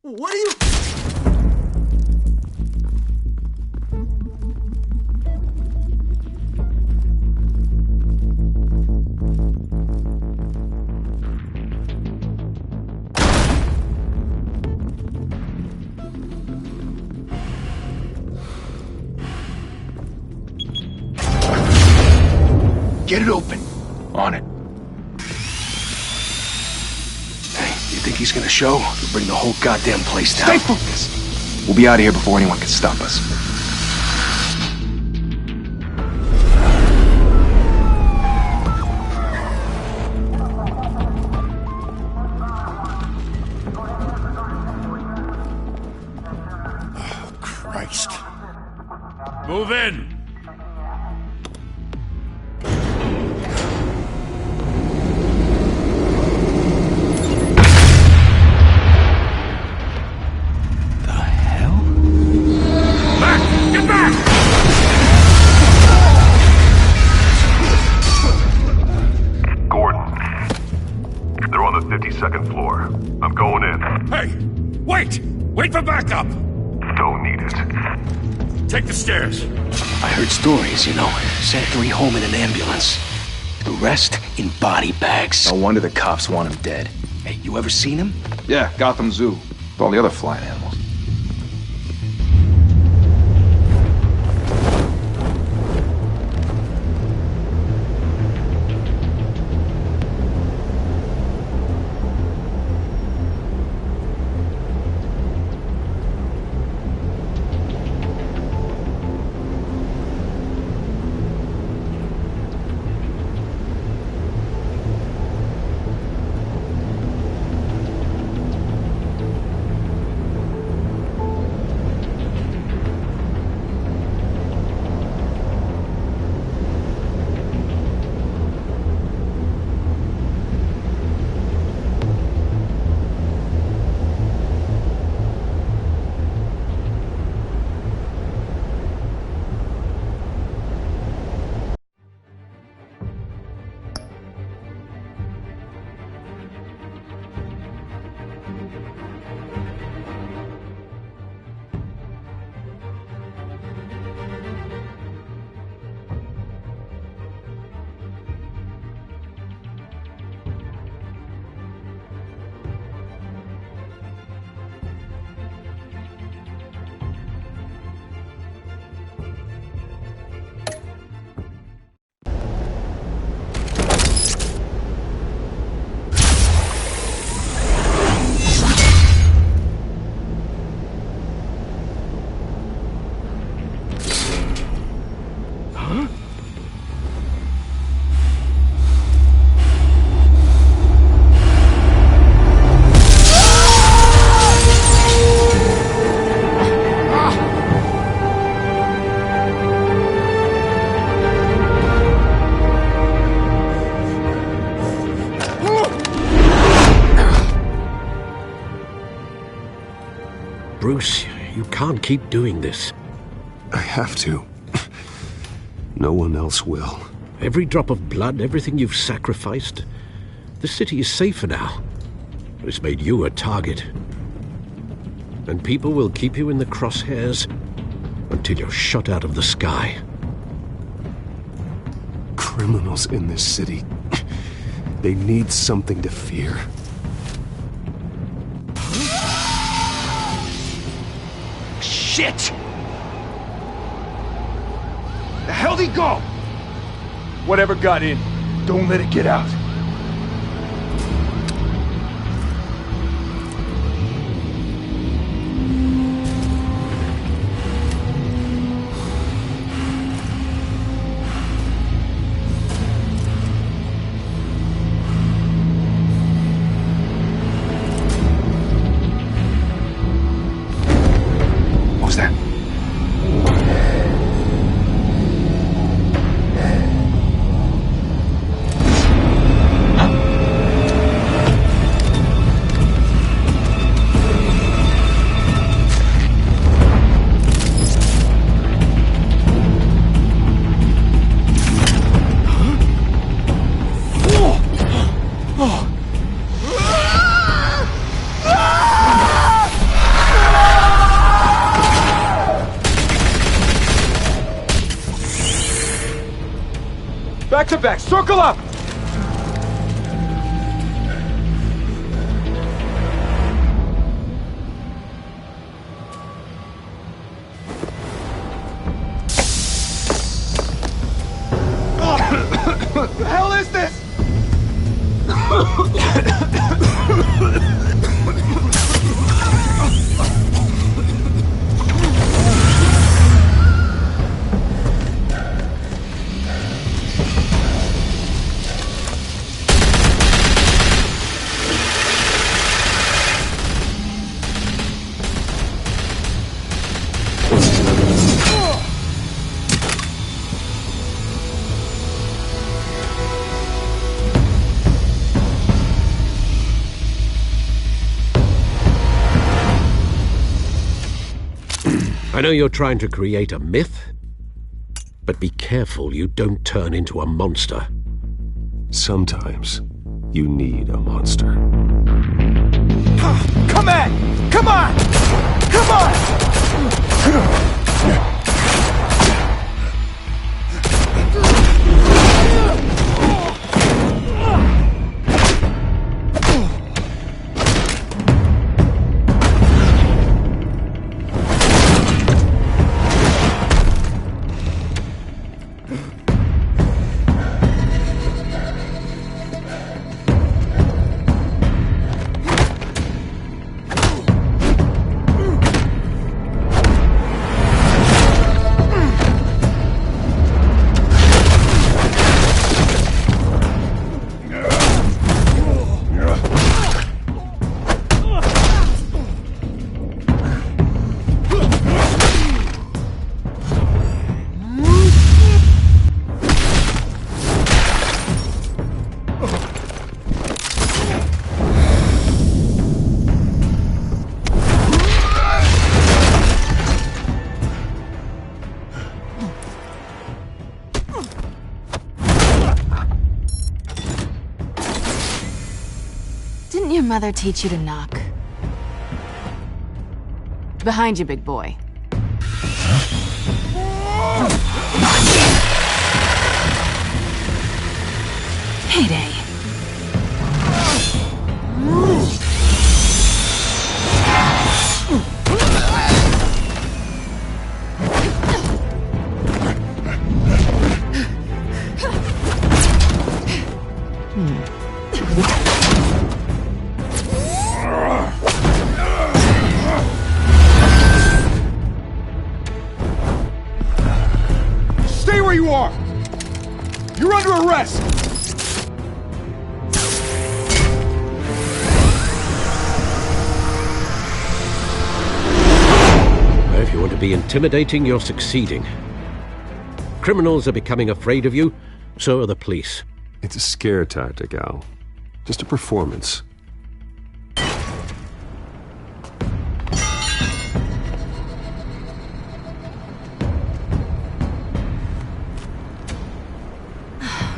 What are you... Get it open. On it. Hey, you think he's gonna show? He'll bring the whole goddamn place down. Stay focused! We'll be out of here before anyone can stop us. Oh, Christ. Move in! Second floor. I'm going in. Hey! Wait! Wait for backup! Don't need it. Take the stairs. I heard stories, you know. Sent 3 home in an ambulance. The rest in body bags. No wonder the cops want him dead. Hey, you ever seen him? Yeah, Gotham Zoo. With all the other flying animals. Bruce, you can't keep doing this. I have to. No one else will. Every drop of blood, everything you've sacrificed. The city is safer now. It's made you a target. And people will keep you in the crosshairs until you're shot out of the sky. Criminals in this city. They need something to fear. Shit! The hell'd he go? Whatever got in, don't let it get out. What was that? it back! Circle up! What the hell is this? I know you're trying to create a myth, but be careful you don't turn into a monster. Sometimes you need a monster. Come on! Come on! Come on! Didn't your mother teach you to knock? Behind you, big boy. Heyday. Stay where you are! You're under arrest! If you want to be intimidating, you're succeeding. Criminals are becoming afraid of you, so are the police. It's a scare tactic, Al. Just a performance.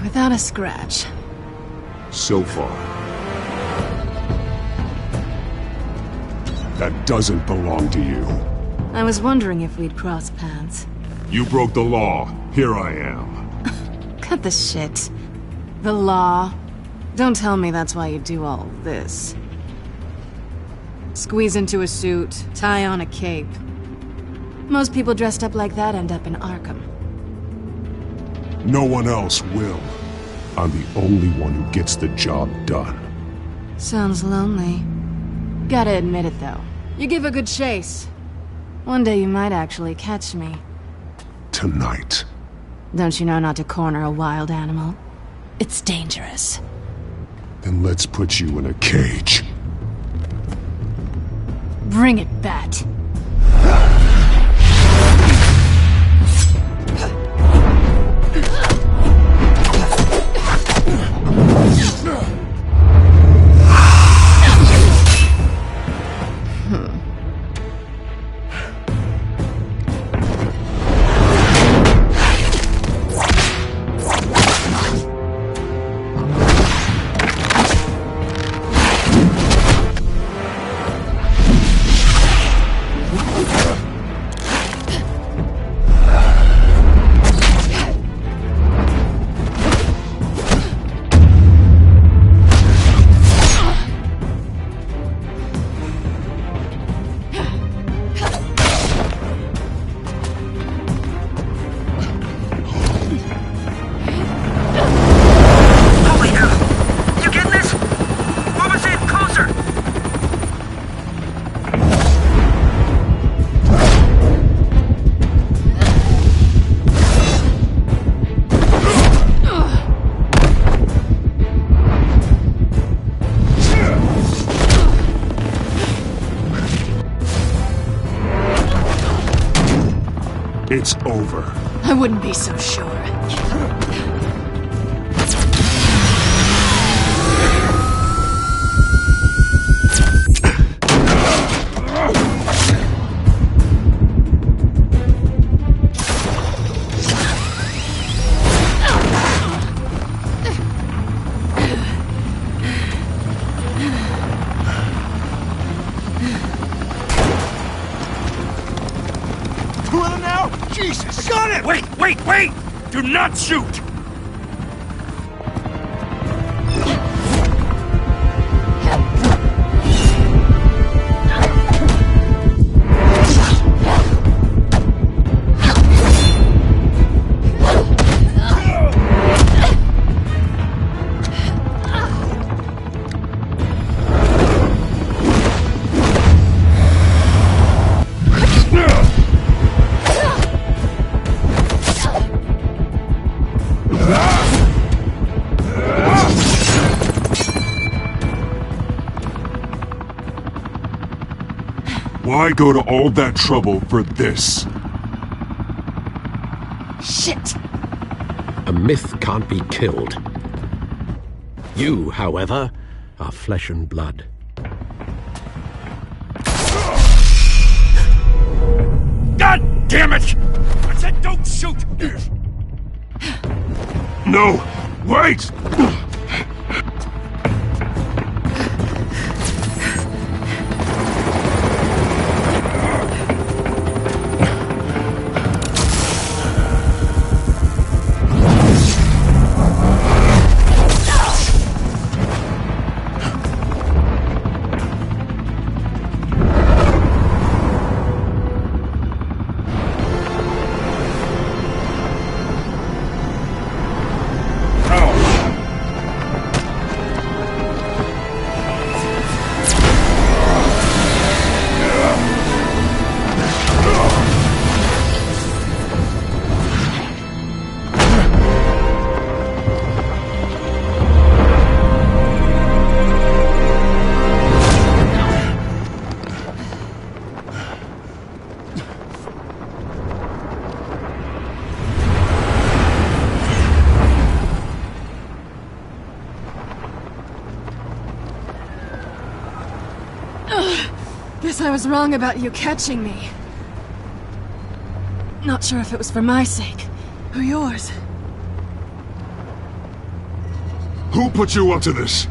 Without a scratch. So far. That doesn't belong to you. I was wondering if we'd cross paths. You broke the law. Here I am. Cut the shit. The law. Don't tell me that's why you do all this. Squeeze into a suit, tie on a cape. Most people dressed up like that end up in Arkham. No one else will. I'm the only one who gets the job done. Sounds lonely. Gotta admit it, though. You give a good chase. One day you might actually catch me. Tonight. Don't you know not to corner a wild animal? It's dangerous. Then let's put you in a cage. Bring it, Bat. It's over. I wouldn't be so sure. Two of them now? Jesus! Got it! Wait! Do not shoot! Why go to all that trouble for this? Shit! A myth can't be killed. You, however, are flesh and blood. God damn it! I said don't shoot! No! Wait! Guess I was wrong about you catching me. Not sure if it was for my sake, or yours. Who put you up to this?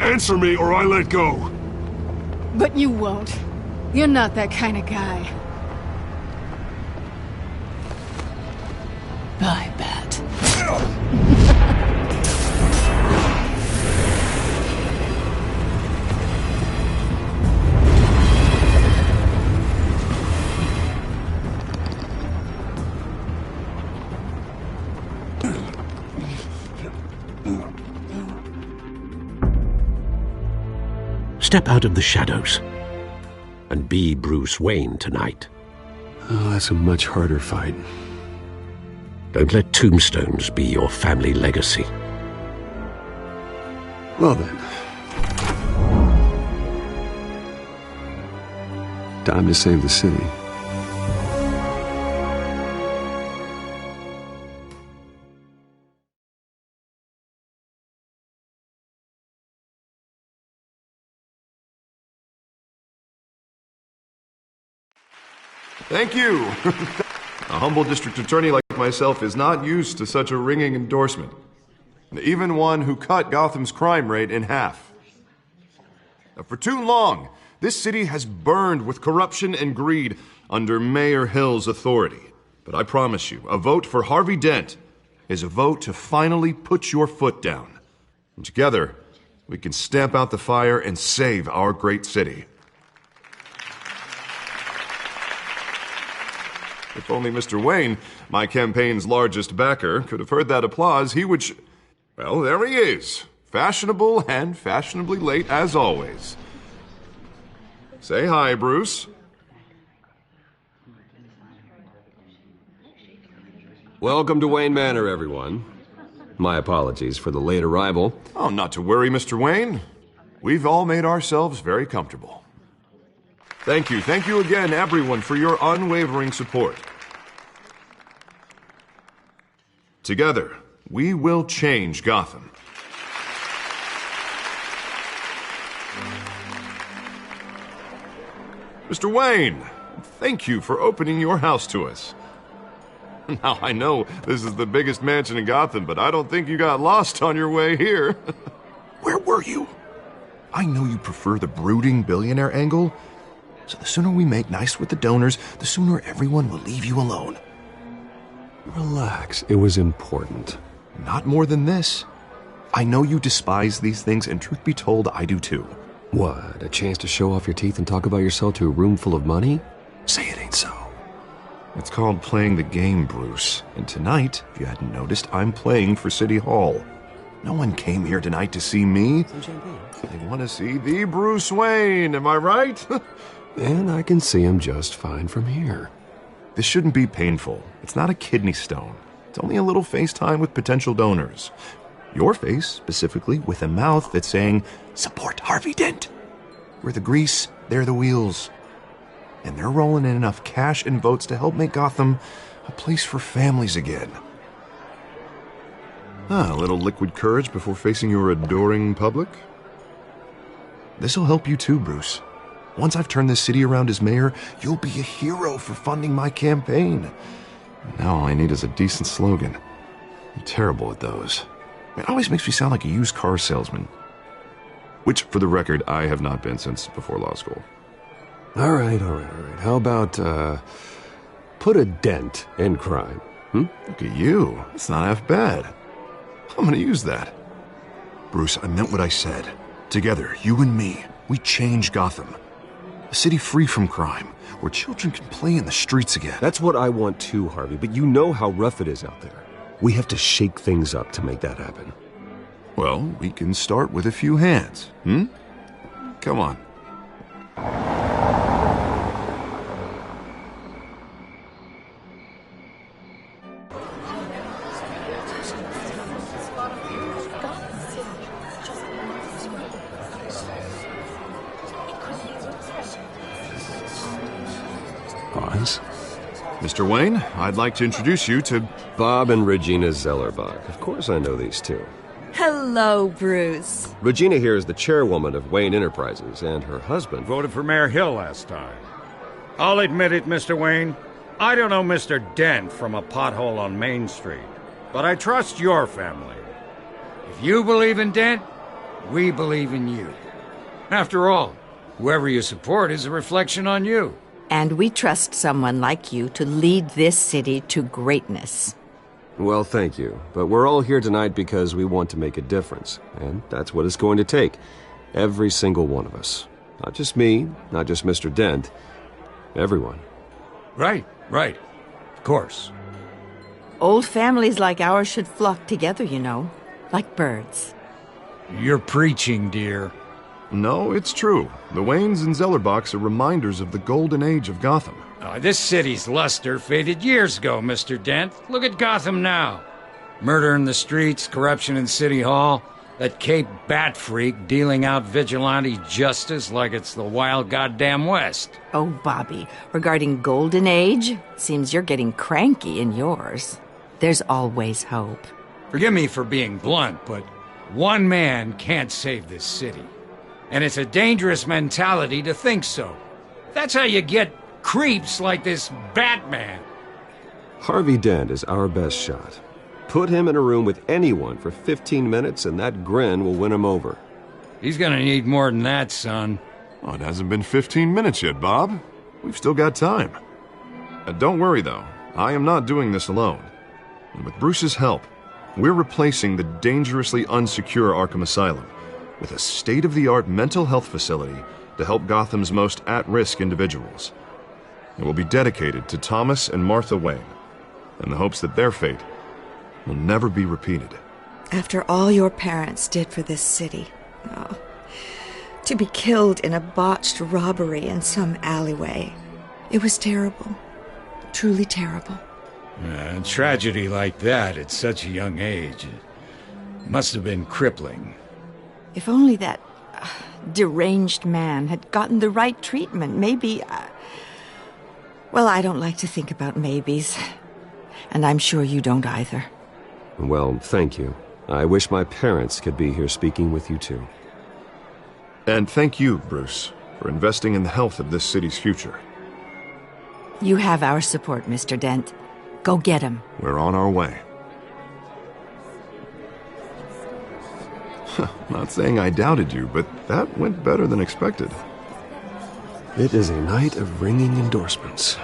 Answer me or I let go. But you won't. You're not that kind of guy. Bye, Bat. Step out of the shadows and be Bruce Wayne tonight. Oh, that's a much harder fight. Don't let tombstones be your family legacy. Well then. Time to save the city. Thank you. A humble district attorney like myself is not used to such a ringing endorsement. Even one who cut Gotham's crime rate in half. For too long, this city has burned with corruption and greed under Mayor Hill's authority. But I promise you, a vote for Harvey Dent is a vote to finally put your foot down. And together, we can stamp out the fire and save our great city. If only Mr. Wayne, my campaign's largest backer, could have heard that applause, he would well, there he is. Fashionable and fashionably late as always. Say hi, Bruce. Welcome to Wayne Manor, everyone. My apologies for the late arrival. Oh, not to worry, Mr. Wayne. We've all made ourselves very comfortable. Thank you again, everyone, for your unwavering support. Together, we will change Gotham. Mr. Wayne, thank you for opening your house to us. Now, I know this is the biggest mansion in Gotham, but I don't think you got lost on your way here. Where were you? I know you prefer the brooding billionaire angle, so the sooner we make nice with the donors, the sooner everyone will leave you alone. Relax. It was important. Not more than this. I know you despise these things, and truth be told, I do too. What, a chance to show off your teeth and talk about yourself to a room full of money? Say it ain't so. It's called playing the game, Bruce. And tonight, if you hadn't noticed, I'm playing for City Hall. No one came here tonight to see me. Some champagne. They want to see the Bruce Wayne, am I right? And I can see him just fine from here. This shouldn't be painful. It's not a kidney stone. It's only a little FaceTime with potential donors. Your face, specifically, with a mouth that's saying, "Support Harvey Dent." We're the grease, they're the wheels. And they're rolling in enough cash and votes to help make Gotham a place for families again. A little liquid courage before facing your adoring public. This'll help you too, Bruce. Once I've turned this city around as mayor, you'll be a hero for funding my campaign. Now all I need is a decent slogan. I'm terrible at those. It always makes me sound like a used car salesman. Which, for the record, I have not been since before law school. All right. How about, put a dent in crime? Look at you. It's not half bad. I'm gonna use that. Bruce, I meant what I said. Together, you and me, we change Gotham. A city free from crime, where children can play in the streets again. That's what I want too, Harvey, but you know how rough it is out there. We have to shake things up to make that happen. Well, we can start with a few hands, Come on. Pause. Mr. Wayne, I'd like to introduce you to Bob and Regina Zellerbach. Of course I know these two. Hello, Bruce. Regina here is the chairwoman of Wayne Enterprises, and her husband voted for Mayor Hill last time. I'll admit it, Mr. Wayne. I don't know Mr. Dent from a pothole on Main Street, but I trust your family. If you believe in Dent, we believe in you. After all, whoever you support is a reflection on you. And we trust someone like you to lead this city to greatness. Well, thank you. But we're all here tonight because we want to make a difference. And that's what it's going to take. Every single one of us. Not just me, not just Mr. Dent. Everyone. Right. Of course. Old families like ours should flock together, you know. Like birds. You're preaching, dear. No, it's true. The Waynes and Zellerbachs are reminders of the golden age of Gotham. This city's luster faded years ago, Mr. Dent. Look at Gotham now. Murder in the streets, corruption in City Hall, that Cape Bat freak dealing out vigilante justice like it's the wild goddamn West. Oh, Bobby, regarding Golden Age, seems you're getting cranky in yours. There's always hope. Forgive me for being blunt, but one man can't save this city. And it's a dangerous mentality to think so. That's how you get creeps like this Batman. Harvey Dent is our best shot. Put him in a room with anyone for 15 minutes and that grin will win him over. He's gonna need more than that, son. Oh, it hasn't been 15 minutes yet, Bob. We've still got time. Don't worry, though. I am not doing this alone. And with Bruce's help, we're replacing the dangerously unsecure Arkham Asylum with a state-of-the-art mental health facility to help Gotham's most at-risk individuals. It will be dedicated to Thomas and Martha Wayne, in the hopes that their fate will never be repeated. After all your parents did for this city, to be killed in a botched robbery in some alleyway, it was terrible. Truly terrible. A tragedy like that at such a young age must have been crippling. If only that deranged man had gotten the right treatment, maybe... Well, I don't like to think about maybes. And I'm sure you don't either. Well, thank you. I wish my parents could be here speaking with you too. And thank you, Bruce, for investing in the health of this city's future. You have our support, Mr. Dent. Go get him. We're on our way. Not saying I doubted you, but that went better than expected. It is a night of ringing endorsements.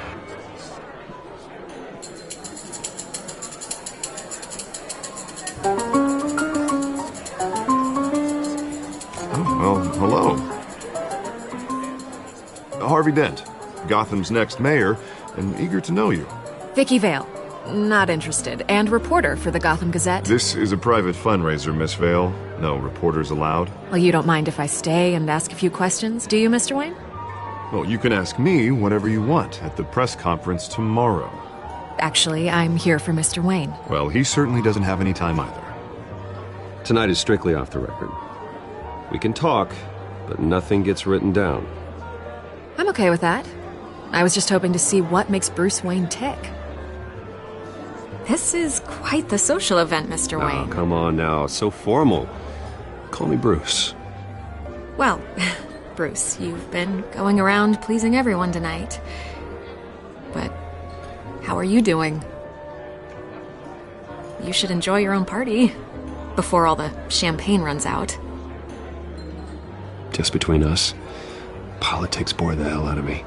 Oh, well, hello. Harvey Dent, Gotham's next mayor, and eager to know you. Vicky Vale. Not interested. And reporter for the Gotham Gazette. This is a private fundraiser, Miss Vale. No reporters allowed. Well, you don't mind if I stay and ask a few questions, do you, Mr. Wayne? Well, you can ask me whatever you want at the press conference tomorrow. Actually, I'm here for Mr. Wayne. Well, he certainly doesn't have any time either. Tonight is strictly off the record. We can talk, but nothing gets written down. I'm okay with that. I was just hoping to see what makes Bruce Wayne tick. This is quite the social event, Mr. Wayne. Oh, come on now. So formal. Call me Bruce. Well, Bruce, you've been going around pleasing everyone tonight. But how are you doing? You should enjoy your own party before all the champagne runs out. Just between us, politics bore the hell out of me.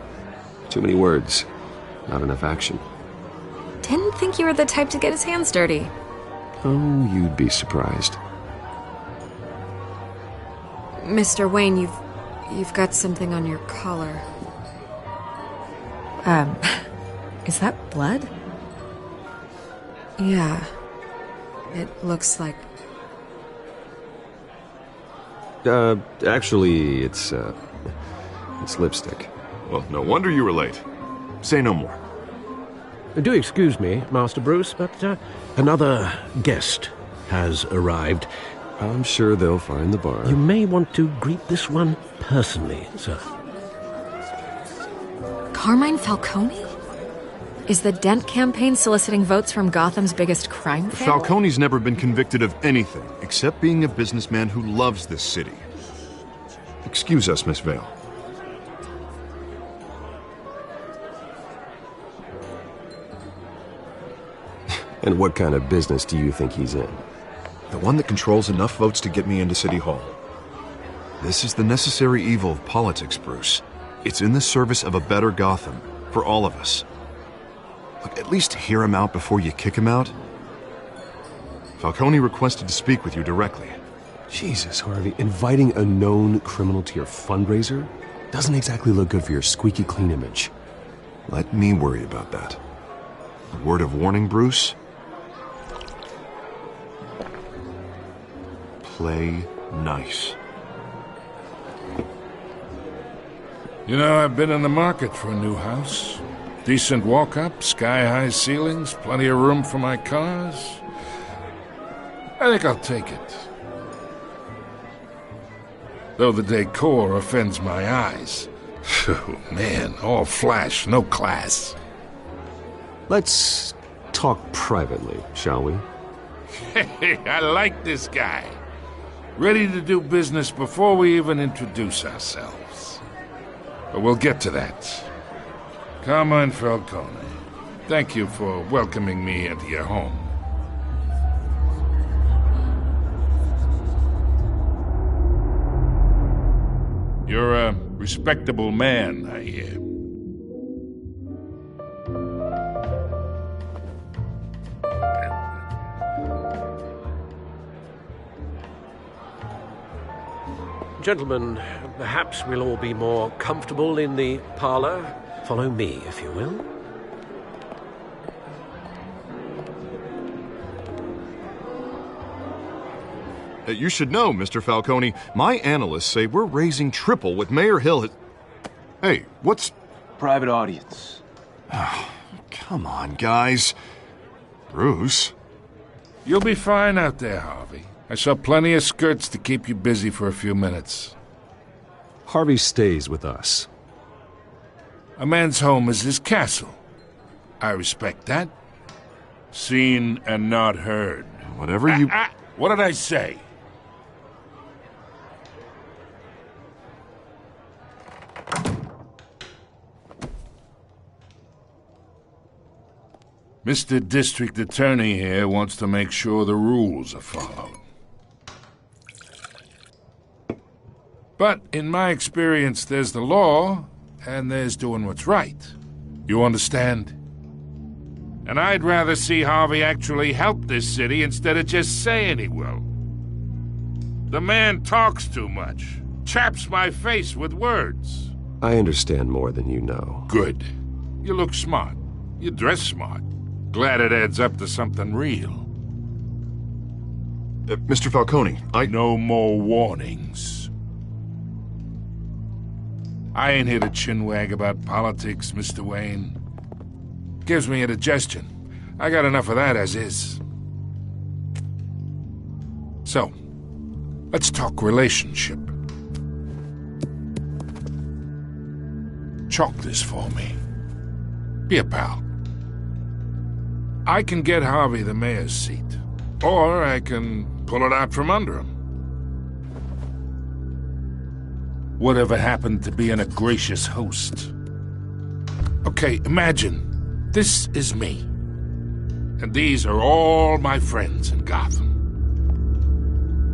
Too many words, not enough action. Didn't think you were the type to get his hands dirty. Oh, you'd be surprised. Mr. Wayne, you've got something on your collar. Is that blood? Yeah. It looks like... Actually, it's lipstick. Well, no wonder you were late. Say no more. Do excuse me, Master Bruce, but another guest has arrived. I'm sure they'll find the bar. You may want to greet this one personally, sir. Carmine Falcone? Is the Dent campaign soliciting votes from Gotham's biggest crime family? Falcone's never been convicted of anything except being a businessman who loves this city. Excuse us, Miss Vale. And what kind of business do you think he's in? The one that controls enough votes to get me into City Hall. This is the necessary evil of politics, Bruce. It's in the service of a better Gotham, for all of us. Look, at least hear him out before you kick him out. Falcone requested to speak with you directly. Jesus, Harvey, inviting a known criminal to your fundraiser doesn't exactly look good for your squeaky clean image. Let me worry about that. A word of warning, Bruce? Play nice. You know, I've been in the market for a new house. Decent walk-up, sky-high ceilings, plenty of room for my cars. I think I'll take it. Though the decor offends my eyes. Oh, man, all flash, no class. Let's talk privately, shall we? Hey, I like this guy. Ready to do business before we even introduce ourselves. But we'll get to that. Carmine Falcone, thank you for welcoming me into your home. You're a respectable man, I hear. Gentlemen, perhaps we'll all be more comfortable in the parlor. Follow me, if you will. You should know, Mr. Falcone, my analysts say we're raising triple what Mayor Hill has... Hey, what's... Private audience. Oh, come on, guys. Bruce? You'll be fine out there, Harvey. I saw plenty of skirts to keep you busy for a few minutes. Harvey stays with us. A man's home is his castle. I respect that. Seen and not heard. Whatever you... What did I say? Mr. District Attorney here wants to make sure the rules are followed. But in my experience, there's the law, and there's doing what's right. You understand? And I'd rather see Harvey actually help this city instead of just saying he will. The man talks too much, chaps my face with words. I understand more than you know. Good. You look smart. You dress smart. Glad it adds up to something real. Mr. Falcone, No more warnings. I ain't here to chinwag about politics, Mr. Wayne. Gives me indigestion. I got enough of that as is. So, let's talk relationship. Chalk this for me. Be a pal. I can get Harvey the mayor's seat, or I can pull it out from under him. Whatever happened to being a gracious host? Okay, imagine this is me, and these are all my friends in Gotham.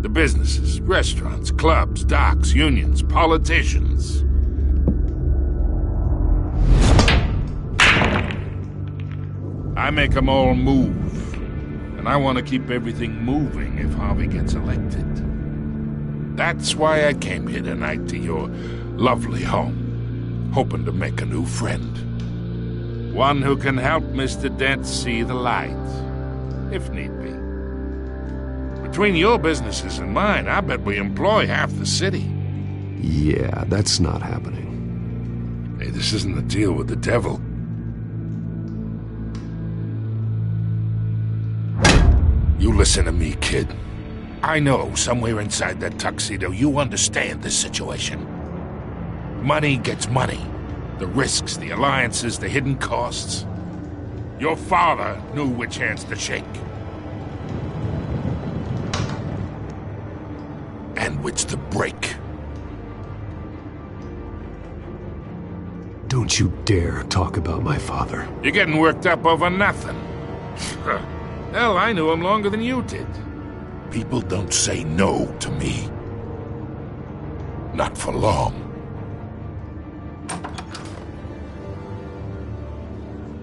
The businesses, restaurants, clubs, docks, unions, politicians. I make them all move, and I want to keep everything moving if Harvey gets elected. That's why I came here tonight to your lovely home, hoping to make a new friend. One who can help Mr. Dent see the light, if need be. Between your businesses and mine, I bet we employ half the city. Yeah, that's not happening. Hey, this isn't a deal with the devil. You listen to me, kid. I know somewhere inside that tuxedo you understand this situation. Money gets money. The risks, the alliances, the hidden costs. Your father knew which hands to shake. And which to break. Don't you dare talk about my father. You're getting worked up over nothing. Hell, I knew him longer than you did. People don't say no to me. Not for long.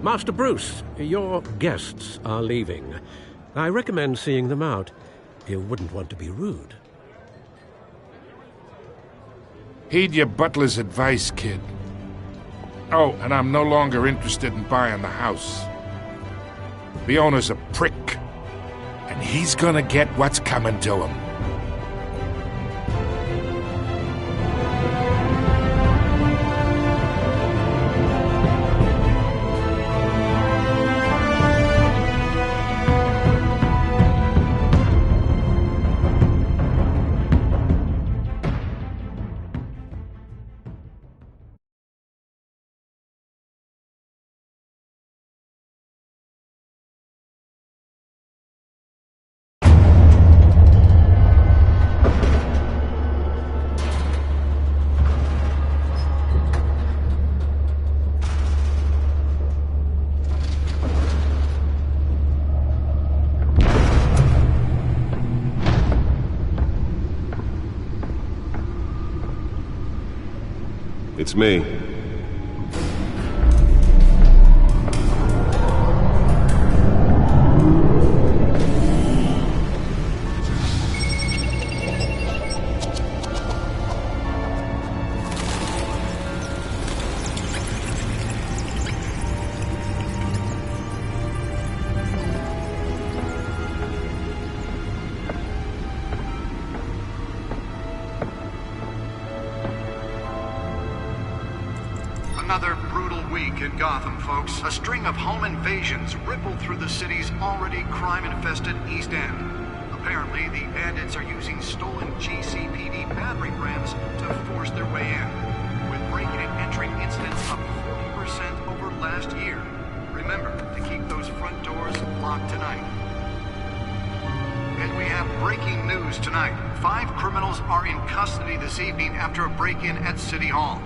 Master Bruce, your guests are leaving. I recommend seeing them out. You wouldn't want to be rude. Heed your butler's advice, kid. Oh, and I'm no longer interested in buying the house. The owner's a prick, and he's gonna get what's coming to him. It's me. Another brutal week in Gotham, folks. A string of home invasions rippled through the city's already crime-infested East End. Apparently, the bandits are using stolen GCPD battering rams to force their way in, with breaking and entering incidents up 40% over last year. Remember to keep those front doors locked tonight. And we have breaking news tonight. 5 criminals are in custody this evening after a break-in at City Hall.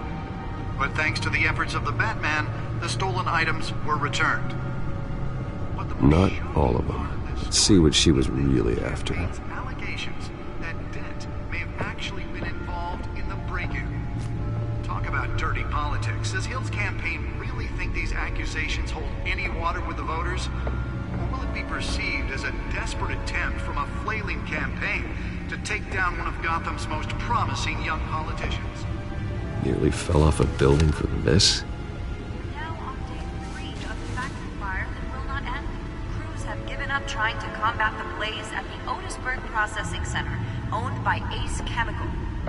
But thanks to the efforts of the Batman, the stolen items were returned. Not all of them. Let's see what she was really after. Allegations that Dent may have actually been involved in the break-in. Talk about dirty politics. Does Hill's campaign really think these accusations hold any water with the voters? Or will it be perceived as a desperate attempt from a flailing campaign to take down one of Gotham's most promising young politicians? Nearly fell off a building for this? Trying to combat the blaze at the Otisburg Processing Center, owned by Ace Chemical.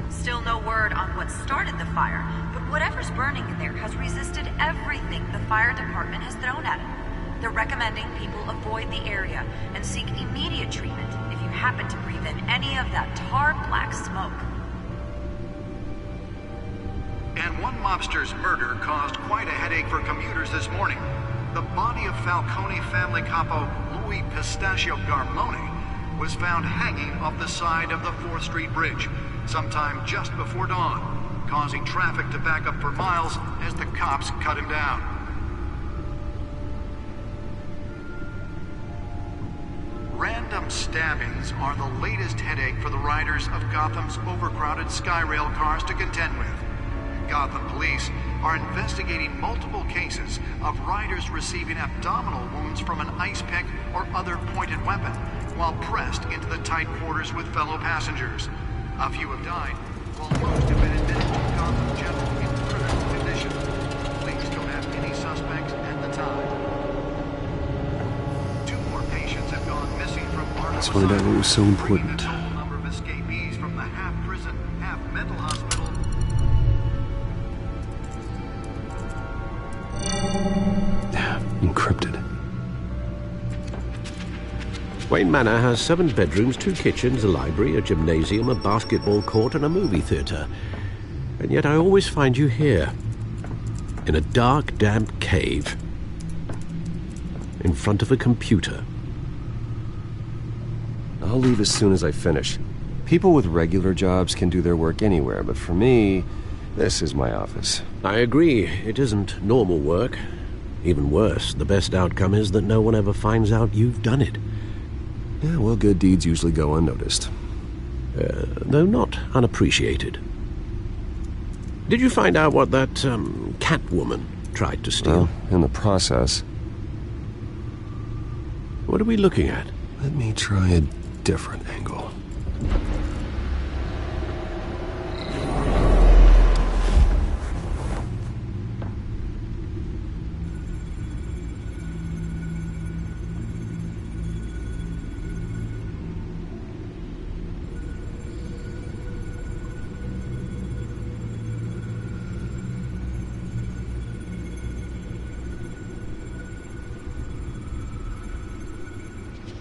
Still no word on what started the fire, but whatever's burning in there has resisted everything the fire department has thrown at it. They're recommending people avoid the area and seek immediate treatment if you happen to breathe in any of that tar black smoke. And one mobster's murder caused quite a headache for commuters this morning. The body of Falcone family capo Louis Pistachio Garmone was found hanging off the side of the 4th Street Bridge sometime just before dawn, causing traffic to back up for miles as the cops cut him down. Random stabbings are the latest headache for the riders of Gotham's overcrowded Skyrail cars to contend with. Gotham police are investigating multiple cases of riders receiving abdominal wounds from an ice pick or other pointed weapon while pressed into the tight quarters with fellow passengers. A few have died, while most have been admitted to Gotham General in critical condition. Police don't have any suspects at the time. 2 more patients have gone missing from Arkham Let's find out what was so important. number of escapees from the half-prison, half-mental hospital. Encrypted. Wayne Manor has 7 bedrooms, 2 kitchens, a library, a gymnasium, a basketball court, and a movie theatre. And yet I always find you here, in a dark, damp cave, in front of a computer. I'll leave as soon as I finish. People with regular jobs can do their work anywhere, but for me, this is my office. I agree. It isn't normal work. Even worse, the best outcome is that no one ever finds out you've done it. Yeah, well, good deeds usually go unnoticed. Though not unappreciated. Did you find out what that, Catwoman tried to steal? Well, in the process. What are we looking at? Let me try a different angle.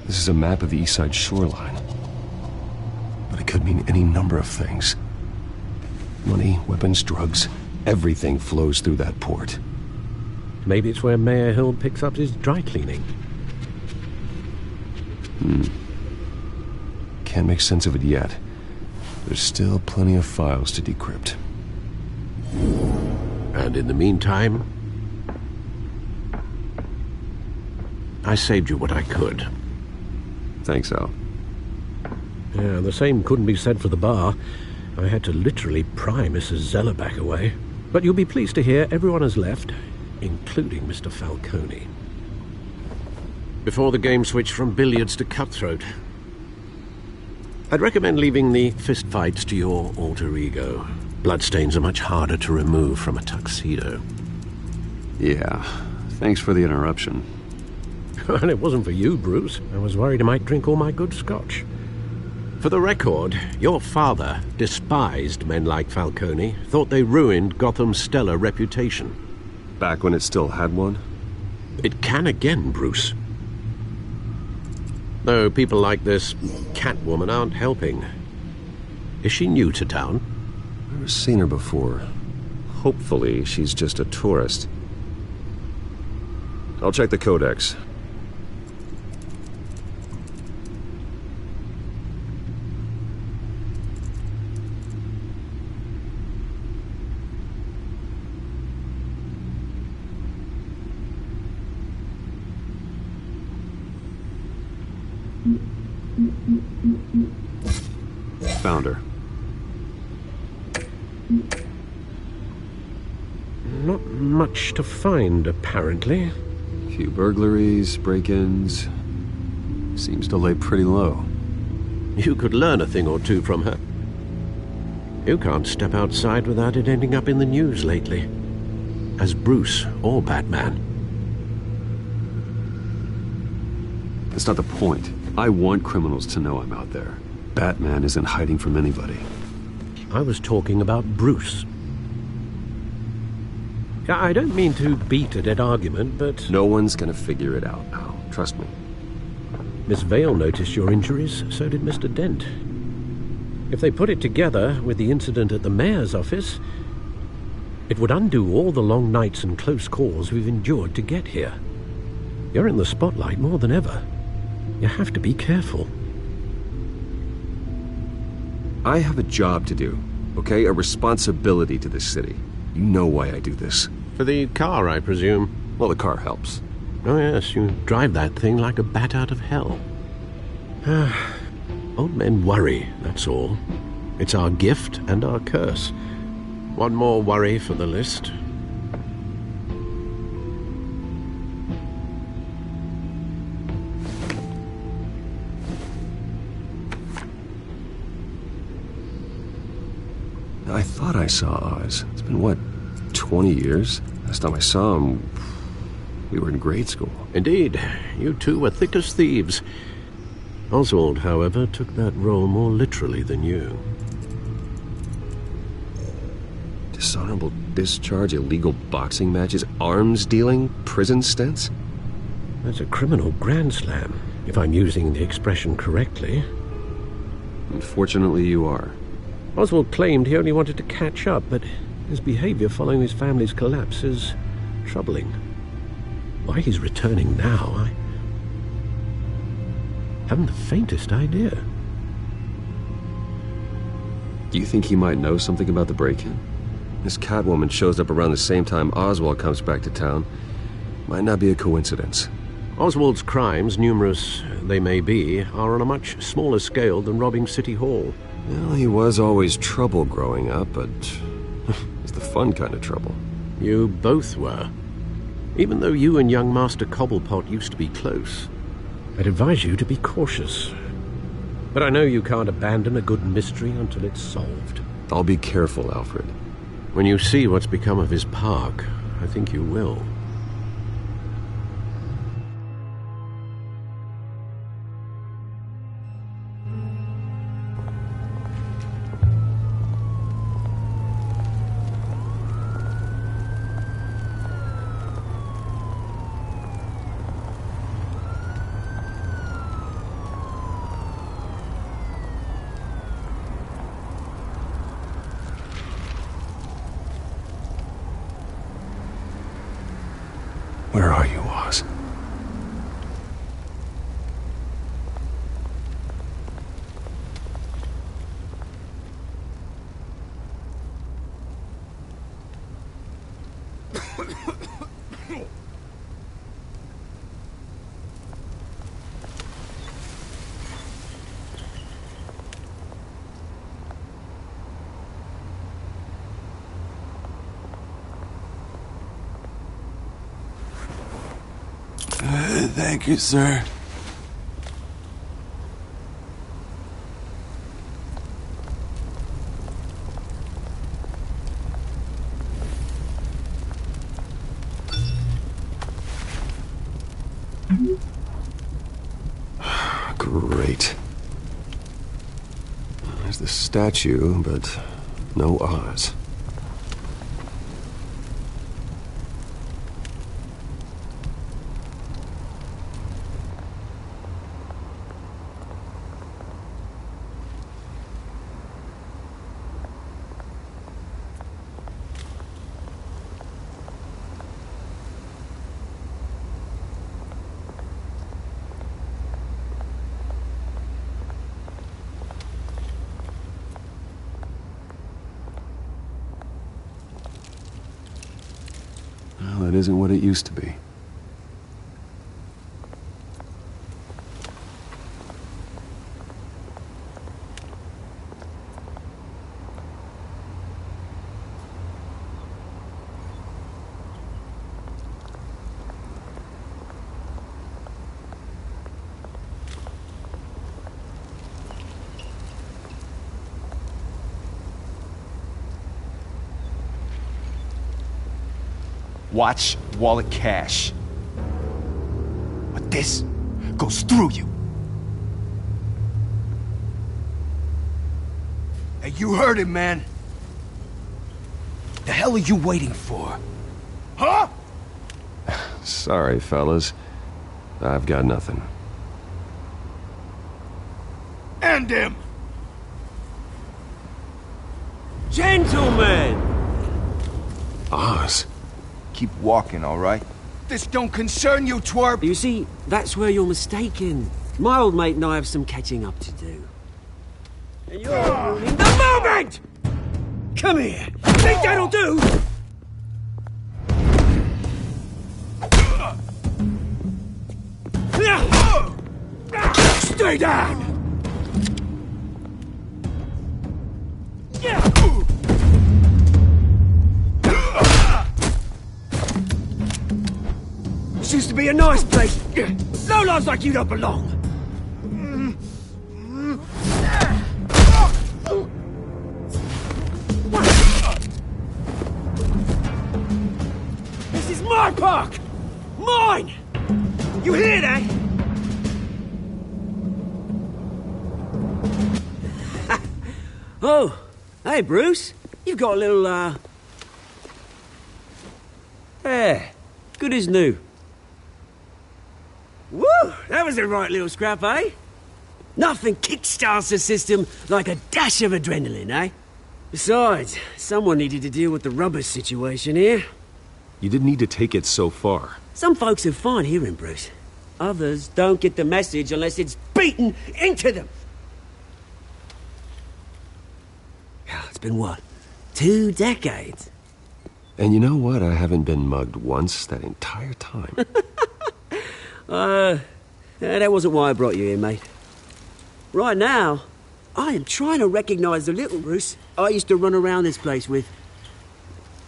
This is a map of the East Side shoreline. But it could mean any number of things. Money, weapons, drugs, everything flows through that port. Maybe it's where Mayor Hill picks up his dry cleaning. Can't make sense of it yet. There's still plenty of files to decrypt. And in the meantime, I saved you what I could. Thanks, Al. Yeah, the same couldn't be said for the bar. I had to literally pry Mrs. Zellerback away. But you'll be pleased to hear everyone has left, including Mr. Falcone. Before the game switched from billiards to cutthroat. I'd recommend leaving the fistfights to your alter ego. Bloodstains are much harder to remove from a tuxedo. Yeah, thanks for the interruption. And it wasn't for you, Bruce. I was worried I might drink all my good scotch. For the record, your father despised men like Falcone, thought they ruined Gotham's stellar reputation. Back when it still had one? It can again, Bruce. Though people like this Catwoman aren't helping. Is she new to town? I've never seen her before. Hopefully, she's just a tourist. I'll check the codex. found her? Not much to find, apparently. Few burglaries, break-ins. Seems to lay pretty low. You could learn a thing or two from her. You can't step outside without it ending up in the news lately. As Bruce or Batman. That's not the point. I want criminals to know I'm out there. Batman isn't hiding from anybody. I was talking about Bruce. I don't mean to beat a dead argument, but... No one's gonna figure it out now. Trust me. Miss Vale noticed your injuries, so did Mr. Dent. If they put it together with the incident at the mayor's office, it would undo all the long nights and close calls we've endured to get here. You're in the spotlight more than ever. You have to be careful. I have a job to do, okay? A responsibility to this city. You know why I do this. For the car, I presume? Well, the car helps. Oh yes, you drive that thing like a bat out of hell. Old men worry, that's all. It's our gift and our curse. One more worry for the list. I thought I saw Oz. It's been, what, 20 years? Last time I saw him, we were in grade school. Indeed. You two were thick as thieves. Oswald, however, took that role more literally than you. Dishonorable discharge, illegal boxing matches, arms dealing, prison stints? That's a criminal grand slam, if I'm using the expression correctly. Unfortunately, you are. Oswald claimed he only wanted to catch up, but his behavior following his family's collapse is troubling. Why he's returning now, I haven't the faintest idea. Do you think he might know something about the break-in? This Catwoman shows up around the same time Oswald comes back to town. Might not be a coincidence. Oswald's crimes, numerous they may be, are on a much smaller scale than robbing City Hall. Well, he was always trouble growing up, but it's the fun kind of trouble. You both were. Even though you and young Master Cobblepot used to be close, I'd advise you to be cautious. But I know you can't abandon a good mystery until it's solved. I'll be careful, Alfred. When you see what's become of his park, I think you will. Where are you, Oz? Thank you, sir. Great. There's the statue, but no Oz. Well, it isn't what it used to be. Watch, wallet, cash. But this goes through you. Hey, you heard him, man. The hell are you waiting for? Huh? Sorry, fellas. I've got nothing. End him! Gentlemen! Oz. Keep walking, all right? This don't concern you, twerp! You see, that's where you're mistaken. My old mate and I have some catching up to do. And you're ruining the moment! Come here! Think that'll do? Stay down! This used to be a nice place. No lives like you don't belong. This is my park! Mine! You hear that? Oh, hey, Bruce. You've got a little, yeah, good as new. Woo! That was a right little scrap, eh? Nothing kickstarts the system like a dash of adrenaline, eh? Besides, someone needed to deal with the rubber situation here. You didn't need to take it so far. Some folks are fine hearing, Bruce. Others don't get the message unless it's beaten into them. It's been, what, 2 decades? And you know what? I haven't been mugged once that entire time. That wasn't why I brought you here, mate. Right now, I am trying to recognize the little Bruce I used to run around this place with.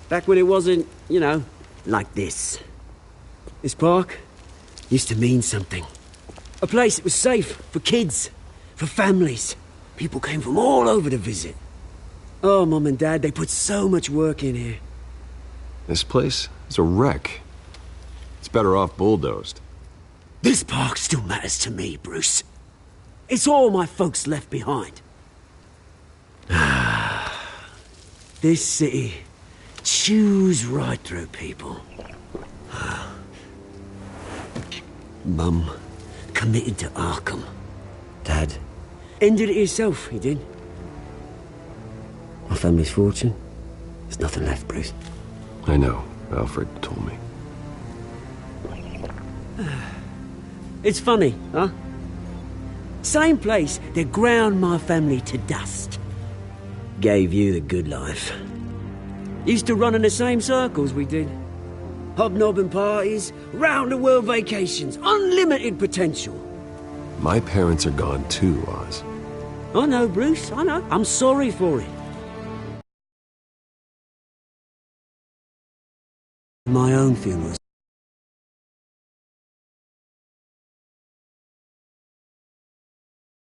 Back when it wasn't, you know, like this. This park used to mean something. A place that was safe for kids, for families. People came from all over to visit. Oh, Mum and Dad, they put so much work in here. This place is a wreck. It's better off bulldozed. This park still matters to me, Bruce. It's all my folks left behind. This city chews right through people. Mum committed to Arkham. Dad ended it himself, he did. My family's fortune, there's nothing left, Bruce. I know. Alfred told me. It's funny, huh? Same place that ground my family to dust. Gave you the good life. Used to run in the same circles we did. Hobnobbing parties, round-the-world vacations, unlimited potential. My parents are gone too, Oz. I know, Bruce, I know. I'm sorry for it. My own funerals.